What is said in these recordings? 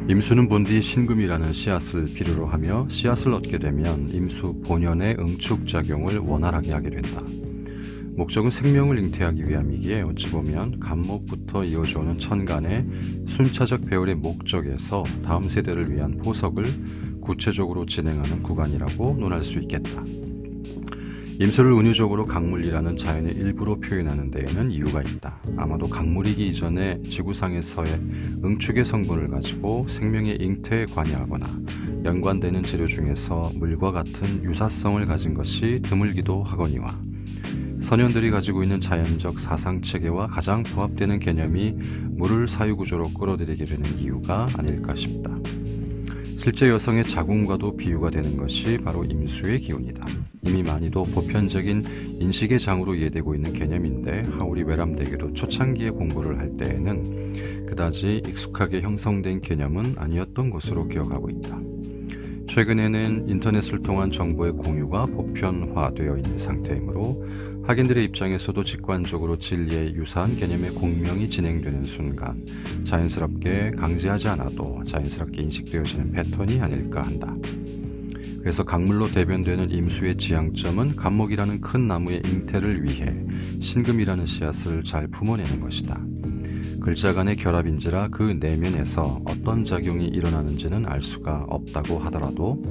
임수는 본디 신금이라는 씨앗을 필요로 하며 씨앗을 얻게 되면 임수 본연의 응축작용을 원활하게 하게 된다. 목적은 생명을 잉태하기 위함이기에 어찌 보면 간목부터 이어져오는 천간의 순차적 배열의 목적에서 다음 세대를 위한 포석을 구체적으로 진행하는 구간이라고 논할 수 있겠다. 임수를 은유적으로 강물이라는 자연의 일부로 표현하는 데에는 이유가 있다. 아마도 강물이기 이전에 지구상에서의 응축의 성분을 가지고 생명의 잉태에 관여하거나 연관되는 재료 중에서 물과 같은 유사성을 가진 것이 드물기도 하거니와 선현들이 가지고 있는 자연적 사상체계와 가장 부합되는 개념이 물을 사유구조로 끌어들이게 되는 이유가 아닐까 싶다. 실제 여성의 자궁과도 비유가 되는 것이 바로 임수의 기운이다. 이미 많이도 보편적인 인식의 장으로 이해되고 있는 개념인데 하울이 외람되게도 초창기에 공부를 할 때에는 그다지 익숙하게 형성된 개념은 아니었던 것으로 기억하고 있다. 최근에는 인터넷을 통한 정보의 공유가 보편화되어 있는 상태이므로 학인들의 입장에서도 직관적으로 진리에 유사한 개념의 공명이 진행되는 순간 자연스럽게 강제하지 않아도 자연스럽게 인식되어지는 패턴이 아닐까 한다. 그래서 강물로 대변되는 임수의 지향점은 간목이라는 큰 나무의 잉태를 위해 신금이라는 씨앗을 잘 품어내는 것이다. 글자 간의 결합인지라 그 내면에서 어떤 작용이 일어나는지는 알 수가 없다고 하더라도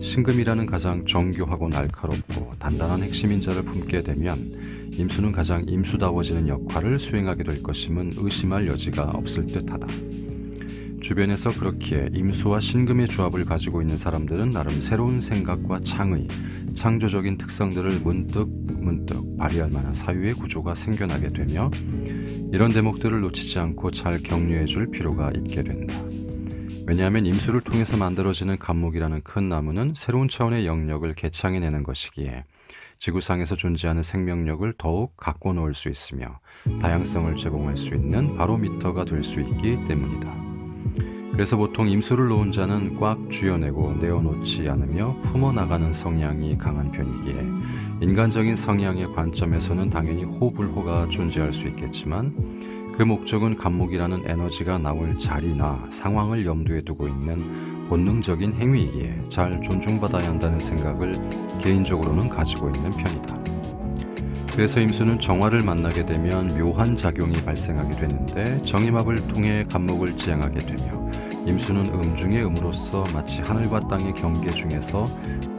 신금이라는 가장 정교하고 날카롭고 단단한 핵심인자를 품게 되면 임수는 가장 임수다워지는 역할을 수행하게 될 것임은 의심할 여지가 없을 듯하다. 주변에서 그렇기에 임수와 신금의 조합을 가지고 있는 사람들은 나름 새로운 생각과 창의, 창조적인 특성들을 문득 발휘할 만한 사유의 구조가 생겨나게 되며 이런 대목들을 놓치지 않고 잘 격려해 줄 필요가 있게 된다. 왜냐하면 임수를 통해서 만들어지는 간목이라는 큰 나무는 새로운 차원의 영역을 개창해내는 것이기에 지구상에서 존재하는 생명력을 더욱 갖고 놓을 수 있으며 다양성을 제공할 수 있는 바로미터가 될 수 있기 때문이다. 그래서 보통 임수를 놓은 자는 꽉 쥐어내고 내어놓지 않으며 품어나가는 성향이 강한 편이기에 인간적인 성향의 관점에서는 당연히 호불호가 존재할 수 있겠지만 그 목적은 간목이라는 에너지가 나올 자리나 상황을 염두에 두고 있는 본능적인 행위이기에 잘 존중받아야 한다는 생각을 개인적으로는 가지고 있는 편이다. 그래서 임수는 정화를 만나게 되면 묘한 작용이 발생하게 되는데 정임합을 통해 간목을 지향하게 되며 임수는 음 중의 음으로서 마치 하늘과 땅의 경계 중에서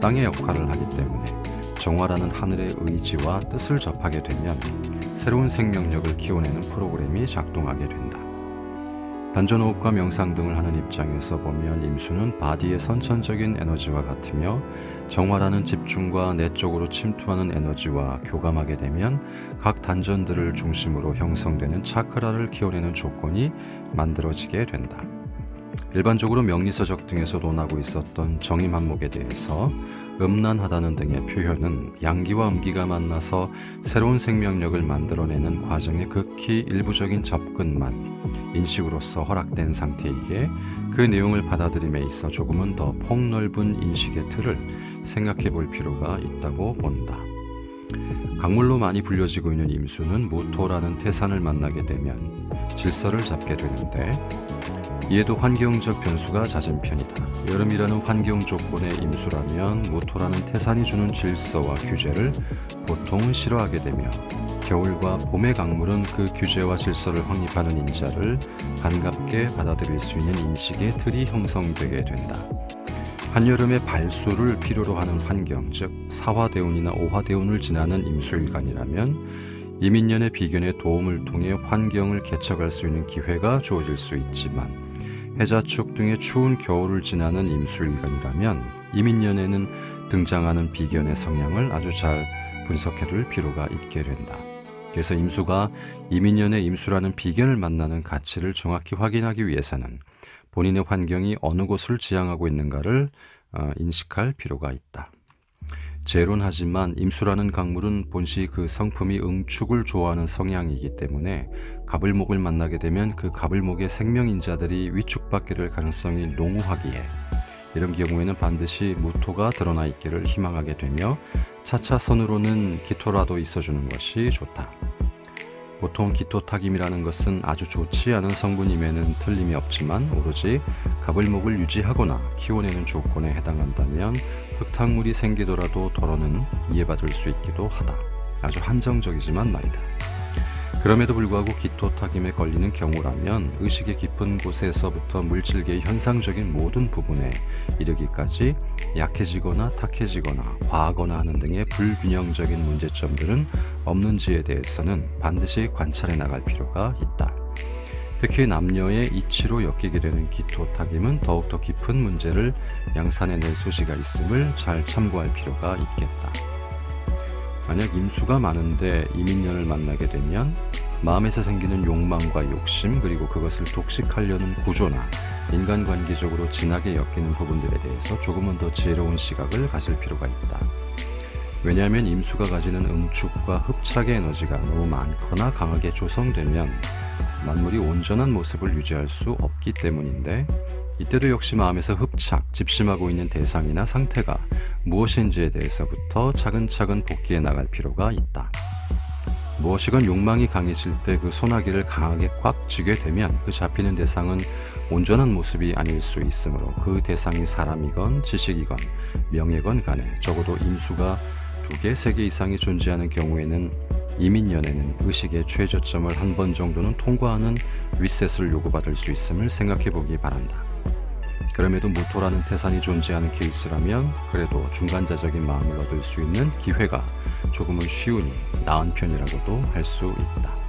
땅의 역할을 하기 때문에 정화라는 하늘의 의지와 뜻을 접하게 되면 새로운 생명력을 키워내는 프로그램이 작동하게 된다. 단전호흡과 명상 등을 하는 입장에서 보면 임수는 바디의 선천적인 에너지와 같으며 정화라는 집중과 내적으로 침투하는 에너지와 교감하게 되면 각 단전들을 중심으로 형성되는 차크라를 키워내는 조건이 만들어지게 된다. 일반적으로 명리서적 등에서 논하고 있었던 정임한목에 대해서 음란하다는 등의 표현은 양기와 음기가 만나서 새로운 생명력을 만들어내는 과정의 극히 일부적인 접근만 인식으로서 허락된 상태이기에 그 내용을 받아들임에 있어 조금은 더 폭넓은 인식의 틀을 생각해 볼 필요가 있다고 본다. 강물로 많이 불려지고 있는 임수는 무토라는 태산을 만나게 되면 질서를 잡게 되는데 이에도 환경적 변수가 잦은 편이다. 여름이라는 환경 조건의 임수라면 무토라는 태산이 주는 질서와 규제를 보통은 싫어하게 되며 겨울과 봄의 강물은 그 규제와 질서를 확립하는 인자를 반갑게 받아들일 수 있는 인식의 틀이 형성되게 된다. 한여름의 발수를 필요로 하는 환경, 즉 사화대운이나 오화대운을 지나는 임수일간이라면 이민년의 비견의 도움을 통해 환경을 개척할 수 있는 기회가 주어질 수 있지만 해자축 등의 추운 겨울을 지나는 임수일간이라면 이민년에는 등장하는 비견의 성향을 아주 잘 분석해둘 필요가 있게 된다. 그래서 임수가 이민년의 임수라는 비견을 만나는 가치를 정확히 확인하기 위해서는 본인의 환경이 어느 곳을 지향하고 있는가를 인식할 필요가 있다. 재론하지만 임수라는 강물은 본시 그 성품이 응축을 좋아하는 성향이기 때문에 갑을목을 만나게 되면 그 갑을목의 생명인자들이 위축받게 될 가능성이 농후하기에 이런 경우에는 반드시 무토가 드러나 있기를 희망하게 되며 차차 선으로는 기토라도 있어주는 것이 좋다. 보통 기토탁임이라는 것은 아주 좋지 않은 성분임에는 틀림이 없지만 오로지 가불목을 유지하거나 키워내는 조건에 해당한다면 흙탕물이 생기더라도 덜어는 이해받을 수 있기도 하다. 아주 한정적이지만 말이다. 그럼에도 불구하고 기토탁임에 걸리는 경우라면 의식의 깊은 곳에서부터 물질계의 현상적인 모든 부분에 이르기까지 약해지거나 탁해지거나 과하거나 하는 등의 불균형적인 문제점들은 없는지에 대해서는 반드시 관찰해 나갈 필요가 있다. 특히 남녀의 이치로 엮이게 되는 기토탁임은 더욱더 깊은 문제를 양산해낼 소지가 있음을 잘 참고할 필요가 있겠다. 만약 임수가 많은데 이민년을 만나게 되면 마음에서 생기는 욕망과 욕심 그리고 그것을 독식하려는 구조나 인간관계적으로 진하게 엮이는 부분들에 대해서 조금은 더 지혜로운 시각을 가질 필요가 있다. 왜냐하면 임수가 가지는 응축과 흡착의 에너지가 너무 많거나 강하게 조성되면 만물이 온전한 모습을 유지할 수 없기 때문인데 이때도 역시 마음에서 흡착, 집심하고 있는 대상이나 상태가 무엇인지에 대해서부터 차근차근 복귀해 나갈 필요가 있다. 무엇이건 욕망이 강해질 때 그 소나기를 강하게 꽉 쥐게 되면 그 잡히는 대상은 온전한 모습이 아닐 수 있으므로 그 대상이 사람이건 지식이건 명예건 간에 적어도 임수가 2개, 3개 이상이 존재하는 경우에는 이민년에는 의식의 최저점을 한 번 정도는 통과하는 리셋을 요구받을 수 있음을 생각해 보기 바란다. 그럼에도 무토라는 태산이 존재하는 케이스라면 그래도 중간자적인 마음을 얻을 수 있는 기회가 조금은 쉬우니 나은 편이라고도 할 수 있다.